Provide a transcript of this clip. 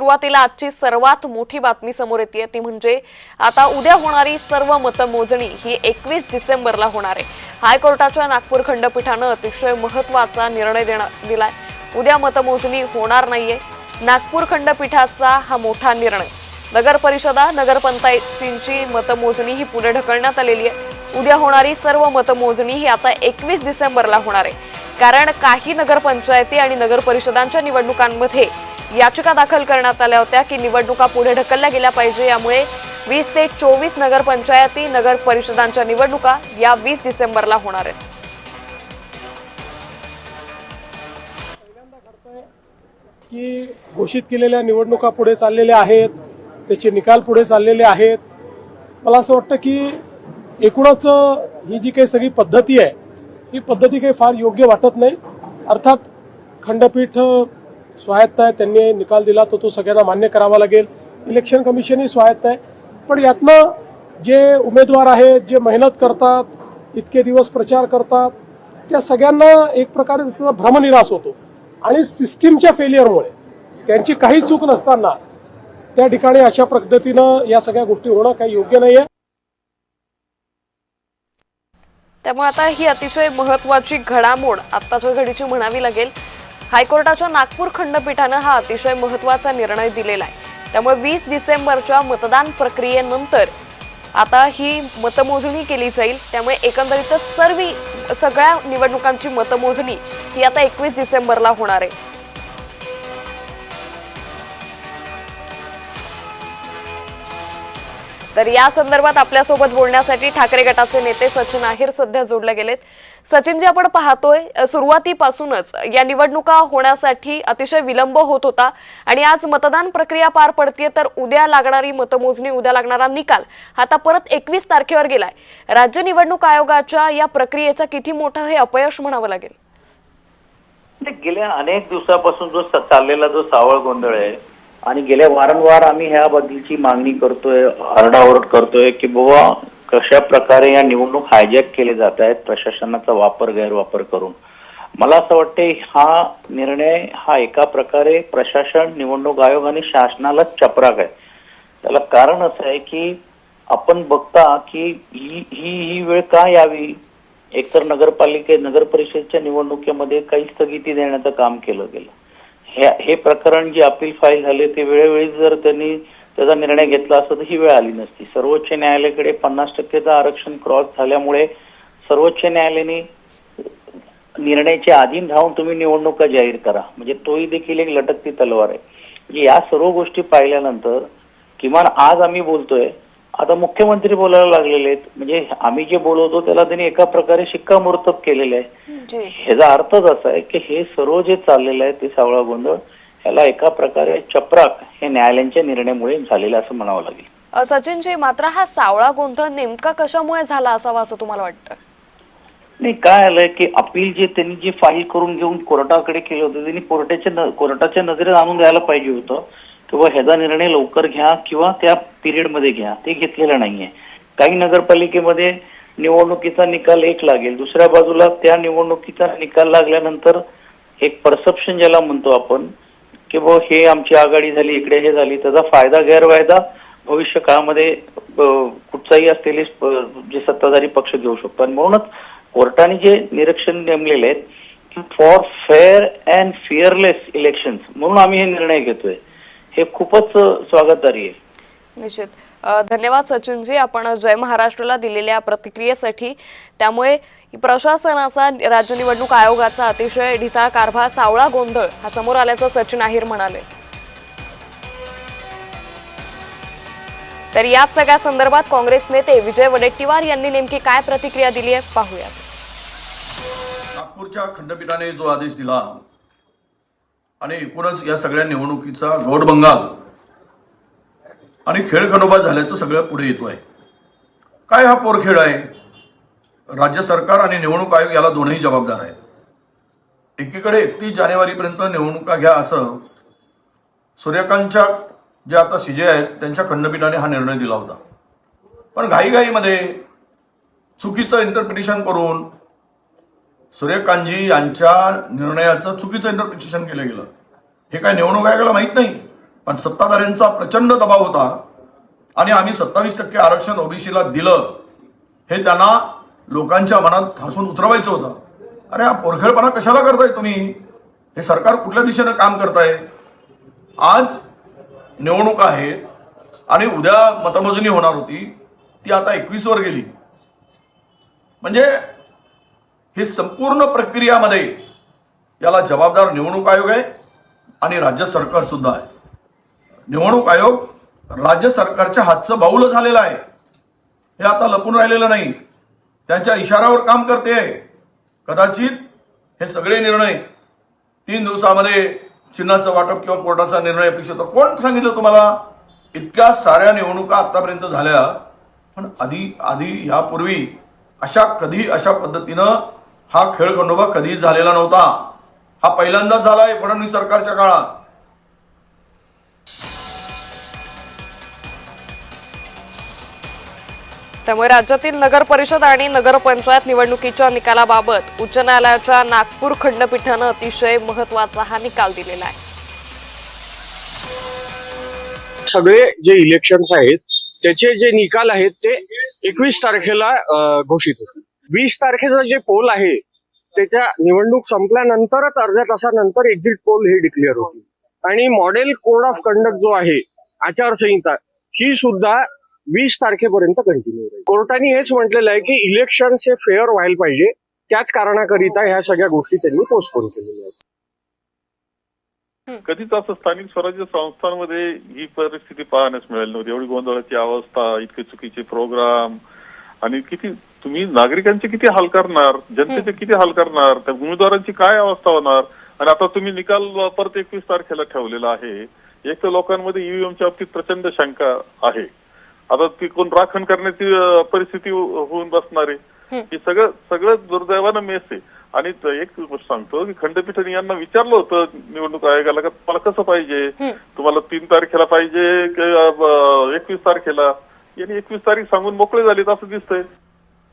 सुरुवातीला आजची सर्वात मोठी बातमी समोर येते ती म्हणजे आता उद्या होणारी सर्व मतमोजणी ही 21 डिसेंबरला होणार आहे। हायकोर्टाच्या नागपूर खंडपीठाने अतिशय महत्त्वाचा निर्णय दिलाय। उद्या मतमोजणी होणार नाहीये। नागपूर खंडपीठाचा हा मोठा निर्णय। नगर परिषदा नगरपंचायतींची मतमोजणी ही पुढे ढकलण्यात आलेली आहे। उद्या होणारी सर्व मतमोजणी ही आता 21 डिसेंबरला होणार आहे। कारण काही नगरपंचायती आणि नगर परिषदांच्या निवडणुकांमध्ये याचिका दाखल करण्यात आल्या होत्या की निवडणुका पुढे ढकलल्या गेल्या पाहिजे। यामुळे 20 ते 24 नगरपंचायती नगर परिषदांच्या निवडणुका या 20 डिसेंबरला होणार आहेत। की घोषित केलेल्या निवडणुका पुढे चाललेल्या आहेत, त्याचे निकाल पुढे चाललेले आहेत। मला असं वाटतं की एकूणच ही जी काही सगळी पद्धती आहे ही पद्धती काही फार योग्य वाटत नाही। अर्थात खंडपीठ स्वायत्त आहे, त्यांनी निकाल दिला तो सगळ्यांना मान्य करावा लागेल। इलेक्शन कमिशनही स्वायत्त आहे, पण यातनं जे उमेदवार आहेत, जे मेहनत करतात, इतके दिवस प्रचार करतात, त्या सगळ्यांना एक प्रकारे त्याचा भ्रमनिरास होतो आणि सिस्टीमच्या फेलियरमुळे त्यांची काही चूक नसताना त्या ठिकाणी अशा पद्धतीनं या सगळ्या गोष्टी होणं काही योग्य नाहीये। त्यामुळे आता ही अतिशय महत्त्वाची घडामोड आत्ताच्या घडीची म्हणावी लागेल। हायकोर्टाच्या नागपूर खंडपीठाने हा अतिशय महत्त्वाचा निर्णय दिलेला आहे। त्यामुळे 20 डिसेंबरच्या मतदान प्रक्रियेनंतर आता ही मतमोजणी केली जाईल। त्यामुळे एकंदरीतच सगळ्या निवडणुकांची मतमोजणी ही आता 21 डिसेंबरला होणार आहे। तर या संदर्भात आपल्यासोबत बोलण्यासाठी ठाकरे गटाचे नेते सचिन अहिर सध्या जोडले गेलेत। सचिनजी, आपण पाहतोय सुरुवातीपासूनच या निवडणुका होण्यासाठी अतिशय विलंब होत होता आणि आज मतदान प्रक्रिया पार पडते, तर उद्या लागणारी मतमोजणी, उद्या लागणारा निकाल आता परत 21 तारखेवर गेलाय। राज्य निवडणूक आयोगाच्या या प्रक्रियेचा किती मोठं हे अपयश म्हणावं लागेल? गेल्या अनेक दिवसापासून जो चाललेला जो सावळ गोंधळ आहे आणि गेल्या वारंवार आम्ही ह्याबद्दलची मागणी करतोय, आरडाओरड करतोय की बाबा कशा प्रकारे या निवडणूक हायजॅक केले जात आहेत प्रशासनाचा गैरवापर करून। मला असं वाटतंय हा निर्णय हा एका प्रकारे प्रशासन, निवडणूक आयोग आणि शासनालाच चपराक आहे। त्याला कारण असं आहे की आपण बघता की ही वेळ का यावी। एकतर नगर परिषदेच्या निवडणुकीमध्ये काही स्थगिती देण्याचं काम केलं गेलं। हे प्रकरण जे अपील फाईल झाले ते वेळोवेळी जर त्यांनी त्याचा निर्णय घेतला असता तर ही वेळ आली नसती। सर्वोच्च न्यायालयाकडे 50% आरक्षण क्रॉस झाल्यामुळे सर्वोच्च न्यायालयाने निर्णयाच्या अधीन राहून तुम्ही निवडणुका जाहीर करा, म्हणजे तोही देखील एक लटकती तलवार आहे। म्हणजे या सर्व गोष्टी पाहिल्यानंतर किमान आज आम्ही बोलतोय, आता मुख्यमंत्री बोलायला लागलेले आहेत, म्हणजे आम्ही जे बोलवतो त्याला त्यांनी एका प्रकारे शिक्कामोर्तब केलेलं आहे। ह्याचा अर्थच असा आहे की हे सर्व जे चाललेलं आहे ते सावळा गोंधळ ह्याला एका प्रकारे चपराक हे न्यायालयाच्या निर्णयामुळे झालेलं असं म्हणावं लागेल। सचिनजी, मात्र हा सावळा गोंधळ नेमका कशामुळे झाला असावा असं तुम्हाला वाटतं? नाही, काय आलंय की अपील जे त्यांनी जे फाईल करून घेऊन कोर्टाकडे केलं होतं त्यांनी कोर्टाच्या नजरेत आणून द्यायला पाहिजे होतं किंवा ह्याचा निर्णय लवकर घ्या किंवा त्या पिरियडमध्ये घ्या, ते घेतलेलं नाहीये। काही नगरपालिकेमध्ये निवडणुकीचा निकाल एक लागेल, दुसऱ्या बाजूला त्या निवडणुकीचा निकाल लागल्यानंतर एक परसेप्शन ज्याला म्हणतो आपण की बाबा हे आमची आघाडी झाली, इकडे हे झाली, त्याचा फायदा गैरफायदा भविष्य काळामध्ये कुठचाही असलेले जे सत्ताधारी पक्ष घेऊ शकतो। आणि म्हणूनच कोर्टाने जे निरीक्षण नेमलेले आहेत की for fair and fearless elections म्हणून आम्ही हे निर्णय घेतोय, हे खूपच स्वागतार्ह आहे। निश्चित धन्यवाद सचिनजी, आपण जय महाराष्ट्रला दिलेल्या प्रतिक्रियेसाठी। त्यामुळे प्रशासनाचा, राज्य निवडणूक आयोगाचा अतिशय ढिसाळ कारभार, सावळा गोंधळ हा समोर आल्याचं सचिन अहिर म्हणाले। तर याच सगळ्या संदर्भात काँग्रेस नेते विजय वडेट्टीवार यांनी नेमकी काय प्रतिक्रिया दिली आहे पाहूया। नागपूरच्या खंडपीठाने जो आदेश दिला आणि एकूणच या सगळ्या निवडणुकीचा घोडबंगाल आणि खेळखंडोबा झाल्याचं सगळं पुढे येतो आहे। काय हा पोरखेळ आहे? राज्य सरकार आणि निवडणूक आयोग याला दोनही जबाबदार आहेत। एकीकडे 31 जानेवारीपर्यंत निवडणुका घ्या असं सूर्यकांतच्या जे आता सीजे आहेत त्यांच्या खंडपीठाने हा निर्णय दिला होता, पण घाईघाईमध्ये चुकीचं इंटरप्रिटेशन करून सूर्यकांतजी यांच्या निर्णयाचं चुकीचं इंटरप्रिटेशन केलं गेलं। हे काय निवडणूक आयोगाला माहीत नाही? पण सत्ताधाऱ्यांचा प्रचंड दबाव होता आणि आम्ही 27% आरक्षण ओबीसीला दिलं हे त्यांना लोकांच्या मनात हसून उतरवायचं होतं. अरे हा पोरखेळपणा कशाला करताय तुम्ही? हे सरकार कुठल्या दिशेनं काम करताय? आज निवडणूक आहेत आणि उद्या मतमोजणी होणार होती, ती आता 21 वर गेली. म्हणजे ही संपूर्ण प्रक्रियामध्ये याला जबाबदार निवडणूक आयोग आहे आणि राज्य सरकार सुद्धा आहे. निवडणूक आयोग राज्य सरकारच्या हातचं बाऊल झालेलं आहे. हे आता लपून राहिलेलं नाही, त्यांच्या इशाऱ्यावर काम करते आहे. कदाचित हे सगळे निर्णय 3 दिवसामध्ये चिन्हाचं वाटप किंवा कोर्टाचा निर्णय अपेक्षित होता. कोण सांगितलं तुम्हाला? इतक्या साऱ्या निवडणुका आतापर्यंत झाल्या, पण आधी यापूर्वी अशा पद्धतीनं हा खेळखंडोबा कधीच झालेला नव्हता. हा पहिल्यांदाच झालाय फडणवीस सरकारच्या काळात. त्यामुळे राज्यातील नगर परिषद आणि नगरपंचायत निवडणुकीच्या निकालाबाबत उच्च न्यायालयाच्या नागपूर खंडपीठानं अतिशय महत्त्वाचा हा निकाल दिलेला आहे. सगळे जे इलेक्शन्स आहेत त्याचे जे निकाल आहेत ते 21 तारखेला घोषित होतील. 20 तारखेचा जे पोल आहे त्याच्या निवडणूक संपल्यानंतरच अर्ध्या तासानंतर एक्झिट पोल हे डिक्लेअर होतील. आणि मॉडेल कोड ऑफ कंडक्ट जो आहे आचारसंहिता ही सुद्धा 20 तारखेपर्यंत कंटिन्यू राहील. कोर्टाने हेच म्हटलेलं आहे की इलेक्शन हे फेअर व्हायला पाहिजे, त्याच कारणाकरिता ह्या सगळ्या गोष्टी त्यांनी पोस्टपोन केलेल्या आहेत. कधीच असं स्थानिक स्वराज्य संस्थांमध्ये ही परिस्थिती पाहण्यास मिळाली नव्हती. एवढी गोंधळाची अवस्था, इतके चुकीचे प्रोग्राम आणि किती तुम्ही नागरिकांचे किती हाल करणार, जनतेचे किती हाल करणार, त्या उमेदवारांची काय अवस्था होणार. आणि आता तुम्ही निकाल परत 21 तारखेला ठेवलेला आहे. एक तर लोकांमध्ये ईव्हीएमच्या बाबतीत प्रचंड शंका आहे. आता ती कोण राखण करण्याची परिस्थिती होऊन बसणार आहे. हे सगळं दुर्दैवानं मेस आहे. आणि एक गोष्ट सांगतो की खंडपीठाने यांना विचारलं होतं निवडणूक आयोगाला का तुम्हाला कसं पाहिजे, तुम्हाला 3 तारखेला पाहिजे की 21 तारखेला. यांनी 21 तारीख सांगून मोकळे झालेत असं दिसतंय.